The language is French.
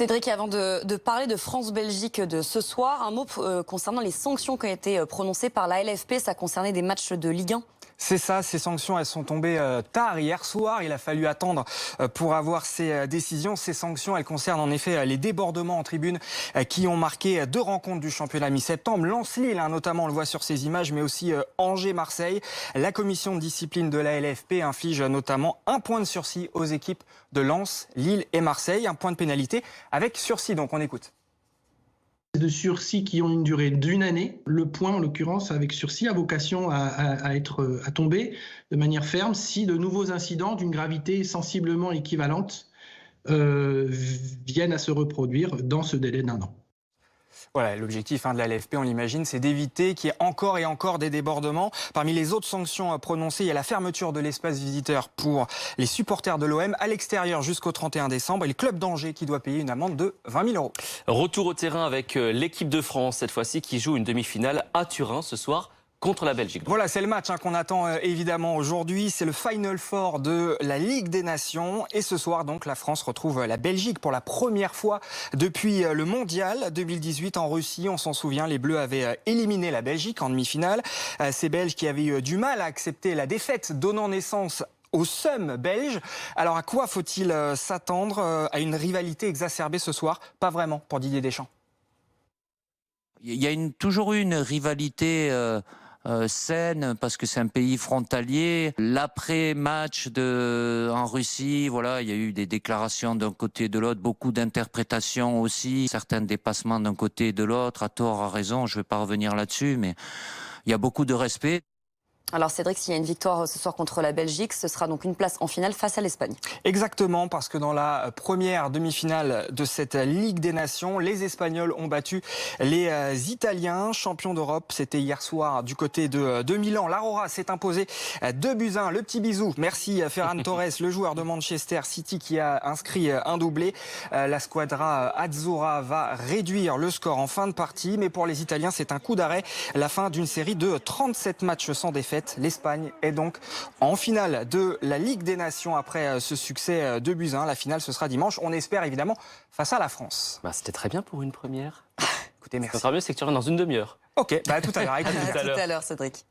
Cédric, avant de parler de France-Belgique de ce soir, un mot concernant les sanctions qui ont été prononcées par la LFP. Ça concernait des matchs de Ligue 1. C'est ça, ces sanctions, elles sont tombées tard hier soir. Il a fallu attendre pour avoir ces décisions. Ces sanctions, elles concernent en effet les débordements en tribune qui ont marqué 2 rencontres du championnat mi-septembre. Lens-Lille, notamment, on le voit sur ces images, mais aussi Angers-Marseille. La commission de discipline de la LFP inflige notamment 1 point de sursis aux équipes de Lens, Lille et Marseille. 1 point de pénalité avec sursis, donc on écoute. De sursis qui ont une durée d'1 année. Le point, en l'occurrence, avec sursis, a vocation à tomber de manière ferme si de nouveaux incidents d'une gravité sensiblement équivalente viennent à se reproduire dans ce délai d'1 an. Voilà, l'objectif de la LFP, on l'imagine, c'est d'éviter qu'il y ait encore et encore des débordements. Parmi les autres sanctions prononcées, il y a la fermeture de l'espace visiteur pour les supporters de l'OM à l'extérieur jusqu'au 31 décembre et le club d'Angers qui doit payer une amende de 20 000 €. Retour au terrain avec l'équipe de France, cette fois-ci, qui joue une demi-finale à Turin ce soir contre la Belgique. Voilà, c'est le match qu'on attend évidemment aujourd'hui. C'est le Final Four de la Ligue des Nations. Et ce soir, donc, la France retrouve la Belgique pour la première fois depuis le Mondial 2018 en Russie. On s'en souvient, les Bleus avaient éliminé la Belgique en demi-finale. Ces Belges qui avaient eu du mal à accepter la défaite, donnant naissance au seum belge. Alors à quoi faut-il s'attendre? À une rivalité exacerbée ce soir? Pas vraiment pour Didier Deschamps. Il y a toujours eu une rivalité saine parce que c'est un pays frontalier. L'après-match en Russie, voilà, il y a eu des déclarations d'un côté et de l'autre, beaucoup d'interprétations aussi, certains dépassements d'un côté et de l'autre, à tort, à raison, je ne vais pas revenir là-dessus, mais il y a beaucoup de respect. Alors Cédric, s'il y a une victoire ce soir contre la Belgique, ce sera donc une place en finale face à l'Espagne. Exactement, parce que dans la première demi-finale de cette Ligue des Nations, les Espagnols ont battu les Italiens, champions d'Europe. C'était hier soir du côté de Milan. L'Aurora s'est imposé 2-1. Le petit bisou. Merci Ferran Torres, le joueur de Manchester City qui a inscrit un doublé. La squadra Azzurra va réduire le score en fin de partie. Mais pour les Italiens, c'est un coup d'arrêt. La fin d'une série de 37 matchs sans défaite. L'Espagne est donc en finale de la Ligue des Nations après ce succès 2-1. La finale, ce sera dimanche. On espère évidemment face à la France. C'était très bien pour une première. Écoutez, merci. Ce sera mieux, c'est que tu reviens dans une demi-heure. Ok, tout à l'heure. À tout à l'heure, Cédric.